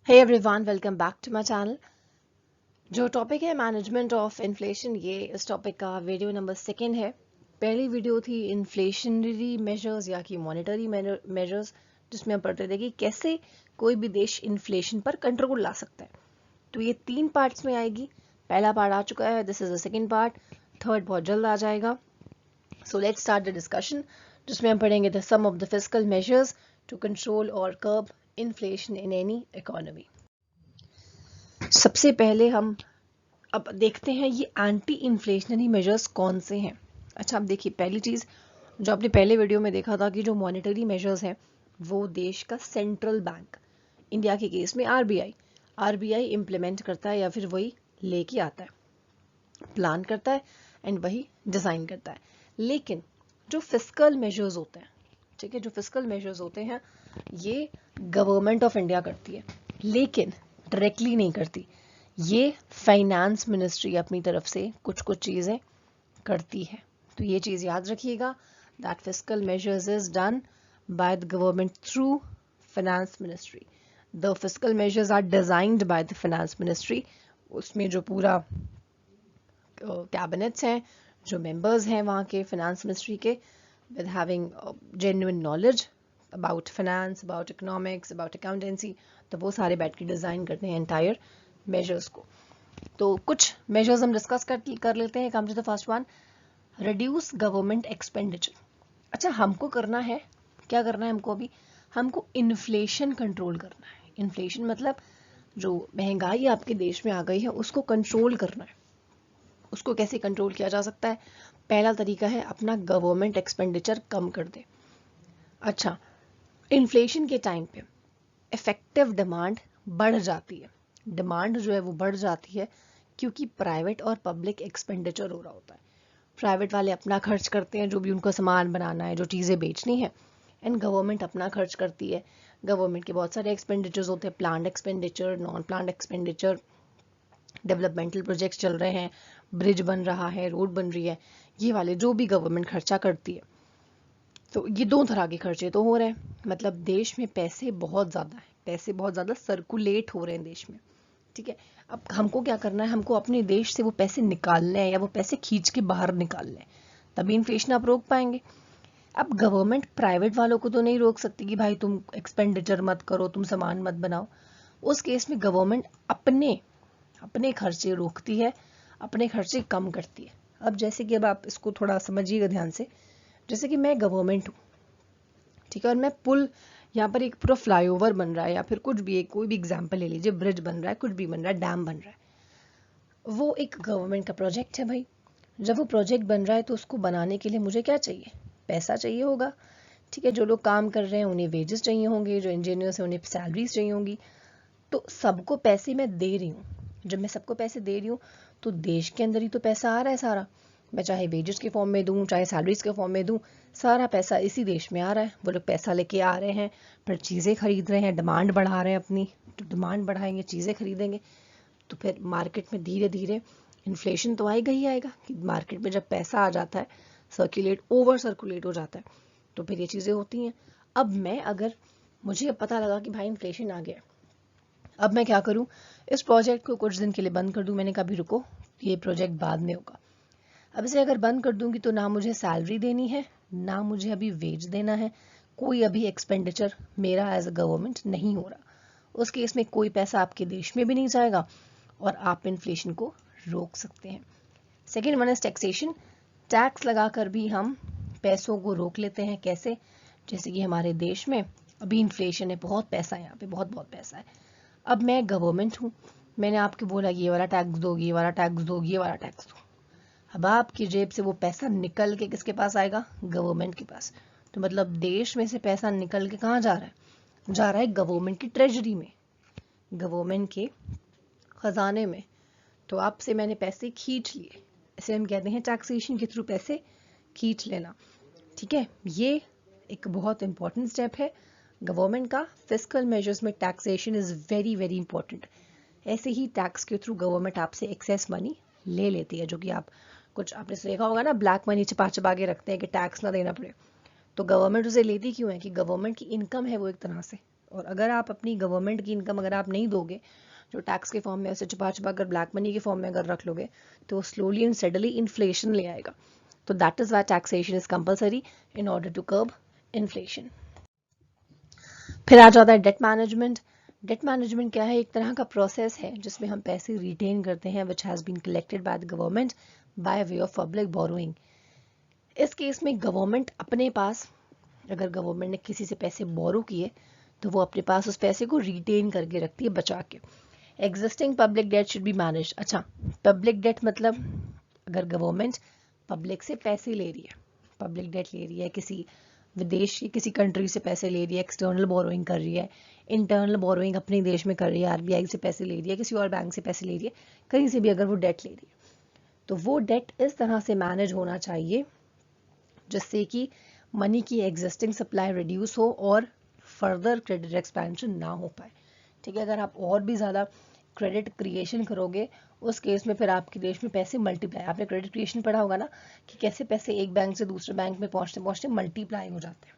Hey everyone, welcome back to my channel. जो topic है management of inflation, ये इस टॉपिक का वीडियो नंबर 2 है। पहली वीडियो थी इन्फ्लेशनरी मेजर्स या कि मॉनेटरी मेजर्स, जिसमें हम पढ़ते थे कि कैसे कोई भी देश इन्फ्लेशन पर कंट्रोल ला सकता है। तो ये 3 पार्ट्स में आएगी। पहला पार्ट आ चुका है, this is the second part. Third बहुत जल्द आ जाएगा। So let's start the discussion, जिसमें हम पढ़ेंगे the sum of the fiscal measures to control और curb inflation in any economy. सबसे पहले हम अब देखते हैं ये एंटी इन्फ्लेशनरी मेजर्स कौन से हैं। अच्छा, अब देखिए, पहली चीज जो आपने पहले वीडियो में देखा था कि जो मॉनेटरी मेजर्स हैं वो देश का सेंट्रल बैंक, इंडिया के केस में आरबीआई इम्प्लीमेंट करता है या फिर वही लेके आता है, प्लान करता है एंड वही डिजाइन करता है। लेकिन जो फिस्कल मेजर्स होते हैं, ठीक है, जो फिस्कल मेजर्स होते हैं ये गवर्नमेंट ऑफ इंडिया करती है, लेकिन डायरेक्टली नहीं करती। ये फाइनेंस मिनिस्ट्री अपनी तरफ से कुछ कुछ चीजें करती है। तो ये चीज याद रखिएगा, that fiscal measures is done by the government through finance ministry. The fiscal measures are designed by the finance ministry. उसमें जो पूरा कैबिनेट्स हैं, जो मेंबर्स हैं वहाँ के फाइनेंस मिनिस्ट्री के, with having genuine knowledge about finance, about economics, about accountancy, तो वो सारे बैठ के डिजाइन करते हैं एंटायर मेजर्स को। तो कुछ मेजर्स हम डिस्कस कर लेते हैं। Come to the first one, reduce government expenditure. अच्छा, हमको करना है, क्या करना है हमको? अभी हमको इन्फ्लेशन कंट्रोल करना है। इन्फ्लेशन मतलब जो महंगाई आपके देश में आ गई है उसको कंट्रोल करना है। उसको कैसे कंट्रोल किया जा सकता है? पहला तरीका है अपना गवर्नमेंट एक्सपेंडिचर कम कर दे। अच्छा, इन्फ्लेशन के टाइम पे इफेक्टिव डिमांड बढ़ जाती है। डिमांड जो है वो बढ़ जाती है क्योंकि प्राइवेट और पब्लिक एक्सपेंडिचर हो रहा होता है। प्राइवेट वाले अपना खर्च करते हैं, जो भी उनको सामान बनाना है, जो चीज़ें बेचनी है, एंड गवर्नमेंट अपना खर्च करती है। गवर्नमेंट के बहुत सारे एक्सपेंडिचर्स होते हैं, planned expenditure, non planned expenditure, developmental projects चल रहे हैं, ब्रिज बन रहा है, रोड बन रही है, ये वाले जो भी गवर्नमेंट खर्चा करती है। तो ये दो तरह के खर्चे तो हो रहे हैं, मतलब देश में पैसे बहुत ज़्यादा है, पैसे बहुत ज़्यादा सर्कुलेट हो रहे हैं देश में, ठीक है। अब हमको क्या करना है? हमको अपने देश से वो पैसे निकालने हैं या वो पैसे खींच के बाहर निकालने हैं, तभी इन्फ्लेशन आप रोक पाएंगे। अब गवर्नमेंट प्राइवेट वालों को तो नहीं रोक सकती कि भाई तुम एक्सपेंडिचर मत करो, तुम सामान मत बनाओ। उस केस में गवर्नमेंट अपने अपने खर्चे रोकती है, अपने खर्चे कम करती है। अब जैसे कि अब आप इसको थोड़ा समझिएगा ध्यान से। जैसे कि मैं गवर्नमेंट हूँ, ठीक है, और मैं पुल, यहाँ पर एक पूरा फ्लाईओवर बन रहा है या फिर कुछ भी, एक कोई भी एग्जांपल ले लीजिए, ब्रिज बन रहा है, कुछ भी बन रहा है, डैम बन रहा है, वो एक गवर्नमेंट का प्रोजेक्ट है भाई। जब वो प्रोजेक्ट बन रहा है तो उसको बनाने के लिए मुझे क्या चाहिए? पैसा चाहिए होगा, ठीक है। जो लोग काम कर रहे हैं उन्हें वेजेस चाहिए होंगे, जो इंजीनियर्स हैं उन्हें सैलरीज चाहिए होंगी। तो सबको पैसे मैं दे रही हूँ। जब मैं सबको पैसे दे रही हूँ तो देश के अंदर ही तो पैसा आ रहा है सारा। मैं चाहे वेजेस के फॉर्म में दूं, चाहे सैलरीज के फॉर्म में दूं, सारा पैसा इसी देश में आ रहा है। वो लोग पैसा लेके आ रहे हैं, फिर चीज़ें खरीद रहे हैं, डिमांड बढ़ा रहे हैं अपनी। तो डिमांड बढ़ाएंगे, चीज़ें खरीदेंगे, तो फिर मार्केट में धीरे धीरे इन्फ्लेशन तो आएगा ही आएगा। कि मार्केट में जब पैसा आ जाता है, ओवर सर्कुलेट हो जाता है, तो फिर ये चीज़ें होती हैं। अब मैं अगर, मुझे अब पता लगा कि भाई इन्फ्लेशन आ गया, अब मैं क्या करूं? इस प्रोजेक्ट को कुछ दिन के लिए बंद कर दूं। मैंने कहा भी रुको, ये प्रोजेक्ट बाद में होगा। अब इसे अगर बंद कर दूंगी तो ना मुझे सैलरी देनी है, ना मुझे अभी वेज देना है, कोई अभी एक्सपेंडिचर मेरा एज अ गवर्नमेंट नहीं हो रहा। उस केस में कोई पैसा आपके देश में भी नहीं जाएगा और आप इन्फ्लेशन को रोक सकते हैं। Second one is taxation. Tax लगाकर भी हम पैसों को रोक लेते हैं। कैसे? जैसे कि हमारे देश में अभी इन्फ्लेशन है, बहुत पैसा है, यहाँ पे बहुत बहुत पैसा है। अब मैं गवर्नमेंट हूँ, मैंने आपको बोला ये वाला टैक्स दो, ये वाला टैक्स दो, ये वाला टैक्स दो। अब आपकी जेब से वो पैसा निकल के किसके पास आएगा? गवर्नमेंट के पास। तो मतलब देश में से पैसा निकल के कहाँ जा रहा है? जा रहा है गवर्नमेंट की ट्रेजरी में, गवर्नमेंट के खजाने में। तो आपसे मैंने पैसे खींच लिए, इसे हम कहते हैं टैक्सेशन के थ्रू पैसे खींच लेना, ठीक है। ये एक बहुत इंपॉर्टेंट स्टेप है गवर्नमेंट का। फिस्कल मेजर्स में taxation is very very important. ऐसे ही टैक्स के थ्रू गवर्नमेंट आपसे एक्सेस मनी ले लेती है, जो कि आप कुछ आपने देखा होगा ना, ब्लैक मनी छिपा छिपा के रखते हैं कि टैक्स ना देना पड़े। तो गवर्नमेंट उसे लेती क्यों है? कि गवर्नमेंट की इनकम है वो एक तरह से, और अगर आप अपनी गवर्नमेंट की इनकम अगर आप नहीं दोगे, जो टैक्स के फॉर्म में ऐसे छुपा छुपा कर ब्लैक मनी के फॉर्म में अगर रख लोगे, तो स्लोली एंड स्टेडली इन्फ्लेशन ले आएगा. तो that is why taxation is compulsory in order to curb inflation. फिर आ जाता है डेट मैनेजमेंट. डेट मैनेजमेंट क्या है? एक तरह का प्रोसेस है जिसमें हम पैसे रिटेन करते हैं which has been collected by the government by way of public borrowing. इस केस में गवर्नमेंट अपने पास, अगर गवर्नमेंट ने किसी से पैसे बोरो किए तो वो अपने पास उस पैसे को रिटेन करके रखती है, बचा के. Existing public debt should be manage. अच्छा, पब्लिक डेट मतलब अगर गवर्नमेंट पब्लिक से पैसे ले रही है, पब्लिक डेट ले रही है, किसी विदेश की किसी कंट्री से पैसे ले रही है, एक्सटर्नल बोरोइंग कर रही है, इंटरनल बोरोइंग अपने देश में कर रही है, आरबीआई से पैसे ले रही है, किसी और बैंक से पैसे ले रही है, कहीं से भी अगर वो डेट ले रही है, तो वो डेट इस तरह से मैनेज होना चाहिए जिससे कि मनी की एग्जिस्टिंग सप्लाई रिड्यूस हो और फर्दर क्रेडिट एक्सपेंशन ना हो पाए. ठीक है, अगर आप और भी ज़्यादा क्रेडिट क्रिएशन करोगे, उस केस में फिर आपके देश में पैसे मल्टीप्लाई. आपने क्रेडिट क्रिएशन पढ़ा होगा ना, कि कैसे पैसे एक बैंक से दूसरे बैंक में पहुंचते पहुंचते मल्टीप्लाई हो जाते हैं.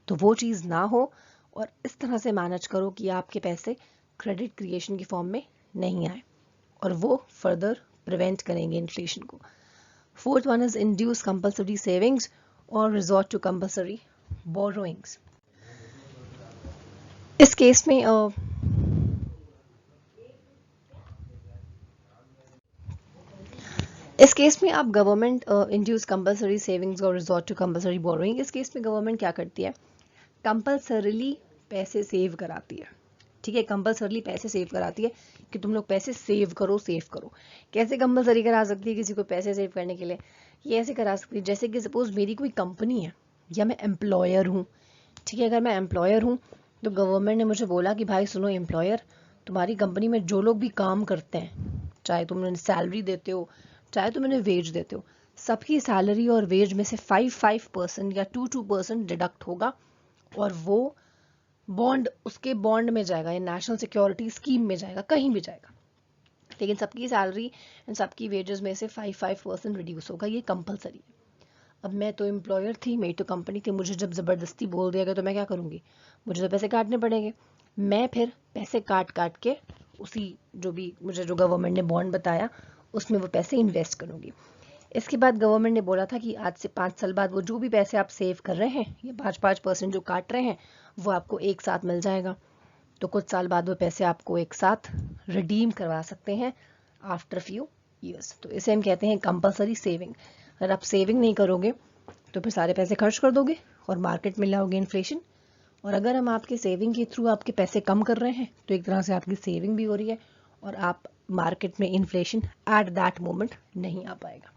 तो वो चीज़ ना हो और इस तरह से मैनेज करो कि आपके पैसे क्रेडिट क्रिएशन की फॉर्म में नहीं आए, और वो फर्दर प्रिवेंट करेंगे इन्फ्लेशन को. Fourth one is induce compulsory savings और रिजॉर्ट टू कंपल्सरी बोरोइंग्स. इस केस में आप गवर्नमेंट इंड्यूस कंपल्सरी सेविंग्स और रिजॉर्ट टू कंपल्सरी बोरोइंग, इस केस में गवर्नमेंट क्या करती है? कंपल्सरीली पैसे सेव कराती है. ठीक है, कंपल्सरीली पैसे सेव कराती है कि तुम लोग पैसे सेव करो, सेव करो. कैसे कंपल्सरी करा सकती है किसी को पैसे सेव करने के लिए? ये ऐसे करा सकती है जैसे कि सपोज मेरी कोई कंपनी है या मैं एम्प्लॉयर हूँ. ठीक है, अगर मैं एम्प्लॉयर हूँ तो गवर्नमेंट ने मुझे बोला कि भाई सुनो एम्प्लॉयर, तुम्हारी कंपनी में जो लोग भी काम करते हैं, चाहे तुम उन्हें सैलरी देते हो चाहे तुम उन्हें वेज देते हो, सबकी सैलरी और वेज में से 5% या 2% डिडक्ट होगा और वो बॉन्ड, उसके बॉन्ड में जाएगा या नेशनल सिक्योरिटी स्कीम में जाएगा, कहीं भी जाएगा. लेकिन सबकी सैलरी एंड सबकी वेजेस में से 5% रिड्यूस होगा. ये कंपलसरी है. अब मैं तो एम्प्लॉयर थी, मेरी तो कंपनी थी, मुझे जब ज़बरदस्ती बोल दिया गया तो मैं क्या करूँगी? मुझे तो पैसे काटने पड़ेंगे. मैं फिर पैसे काट काट के उसी जो भी मुझे जो गवर्नमेंट ने बॉन्ड बताया उसमें वो पैसे इन्वेस्ट करूँगी. इसके बाद गवर्नमेंट ने बोला था कि आज से 5 साल बाद वो जो भी पैसे आप सेव कर रहे हैं, ये 5% जो काट रहे हैं, वो आपको एक साथ मिल जाएगा. तो कुछ साल बाद वो पैसे आपको एक साथ रिडीम करवा सकते हैं आफ्टर फ्यू ईयर्स. तो इसे हम कहते हैं कंपलसरी सेविंग. अगर आप सेविंग नहीं करोगे तो फिर सारे पैसे खर्च कर दोगे और मार्केट में लाओगे इन्फ्लेशन. और अगर हम आपके सेविंग के थ्रू आपके पैसे कम कर रहे हैं तो एक तरह से आपकी सेविंग भी हो रही है और आप मार्केट में इन्फ्लेशन एट दैट मोमेंट नहीं आ पाएगा.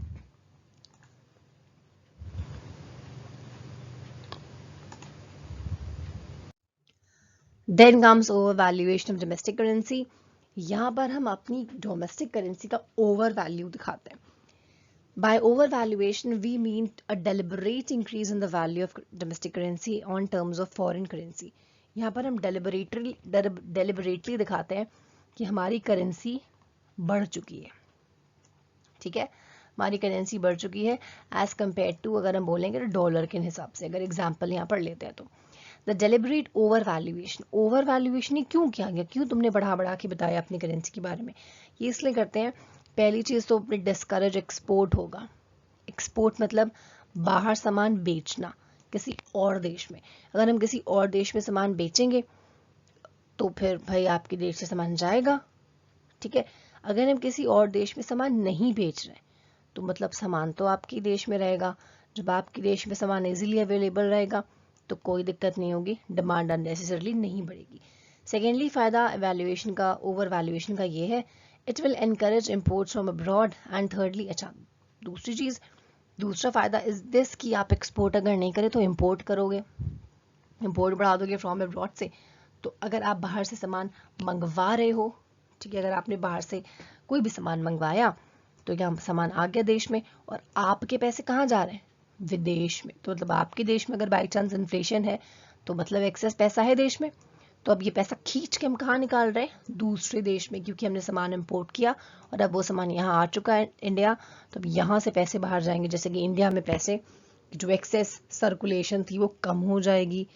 Then comes overvaluation of domestic currency. यहाँ पर हम अपनी डोमेस्टिक करेंसी का ओवर वैल्यू दिखाते हैं. By overvaluation we mean a deliberate increase in the value of domestic currency on terms of foreign currency. यहाँ पर हम deliberately दिखाते हैं कि हमारी करेंसी बढ़ चुकी है. ठीक है, हमारी करेंसी बढ़ चुकी है एज कम्पेयर टू, अगर हम बोलेंगे तो डॉलर के हिसाब से. अगर एग्जाम्पल यहाँ पर लेते हैं तो द डेलिबरेट ओवर वैल्यूएशन, ये क्यों किया गया? क्यों तुमने बढ़ा बढ़ा के बताया अपनी करेंसी के बारे में? ये इसलिए करते हैं, पहली चीज़ तो अपने डिस्करेज एक्सपोर्ट होगा. एक्सपोर्ट मतलब बाहर सामान बेचना किसी और देश में. अगर हम किसी और देश में सामान बेचेंगे तो फिर भाई आपके देश से सामान जाएगा. ठीक है, अगर हम किसी और देश में सामान नहीं बेच रहे तो मतलब सामान तो आपके देश में रहेगा. जब आपके देश में सामान इजीली अवेलेबल रहेगा तो कोई दिक्कत नहीं होगी, डिमांड अननेसेसरली नहीं बढ़ेगी. सेकेंडली फायदा वैल्यूएशन का, ओवर वैल्यूएशन का ये है, it will encourage imports from abroad. And thirdly, अच्छा दूसरी चीज़, दूसरा फायदा इज दिस कि आप एक्सपोर्ट अगर नहीं करें तो इम्पोर्ट करोगे, इम्पोर्ट बढ़ा दोगे फ्रॉम अब्रॉड से. तो अगर आप बाहर से सामान मंगवा रहे हो, ठीक है, अगर आपने बाहर से कोई भी सामान मंगवाया तो यहाँ सामान आ गया देश में और आपके पैसे कहाँ जा रहे हैं? विदेश में. तो मतलब आपके देश में अगर बाई चांस इन्फ्लेशन है तो मतलब एक्सेस पैसा है देश में. तो अब ये पैसा खींच के हम कहाँ निकाल रहे हैं? दूसरे देश में, क्योंकि हमने सामान इंपोर्ट किया और अब वो सामान यहाँ आ चुका है इंडिया. तो अब यहाँ से पैसे बाहर जाएंगे, जैसे कि इंडिया में पैसे जो एक्सेस सर्कुलेशन थी वो कम हो जाएगी.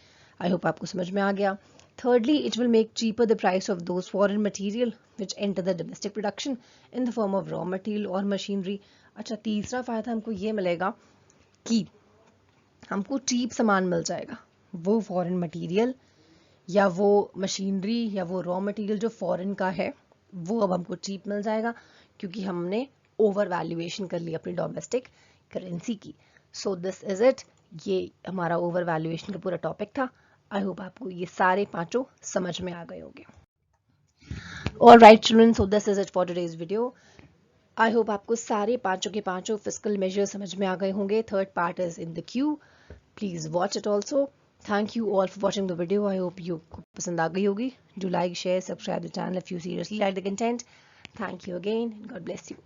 आई होप आपको समझ में आ गया. Thirdly, it will make cheaper the price of those foreign material which enter the domestic production in the form of raw material or machinery. अच्छा, तीसरा फायदा हमको ये मिलेगा कि हमको चीप सामान मिल जाएगा. वो फॉरेन मटेरियल या वो मशीनरी या वो रॉ मटेरियल जो फॉरेन का है वो अब हमको चीप मिल जाएगा क्योंकि हमने ओवर वैल्यूएशन कर ली अपनी डोमेस्टिक करेंसी की. So this is it. ये हमारा ओवर वैल्यूएशन का पूरा टॉपिक था. आई होप आपको ये सारे पांचों समझ में आ गए होंगे. All right children, so this is it for today's video. I hope आपको सारे पांचों के पांचों फिस्कल मेजर समझ में आ गए होंगे. Third part is in the Q. Please watch it also. Thank you all for watching the video. I hope you पसंद आ गई होगी. Do like, share, subscribe the channel if you seriously like the content. Thank you again. God bless you.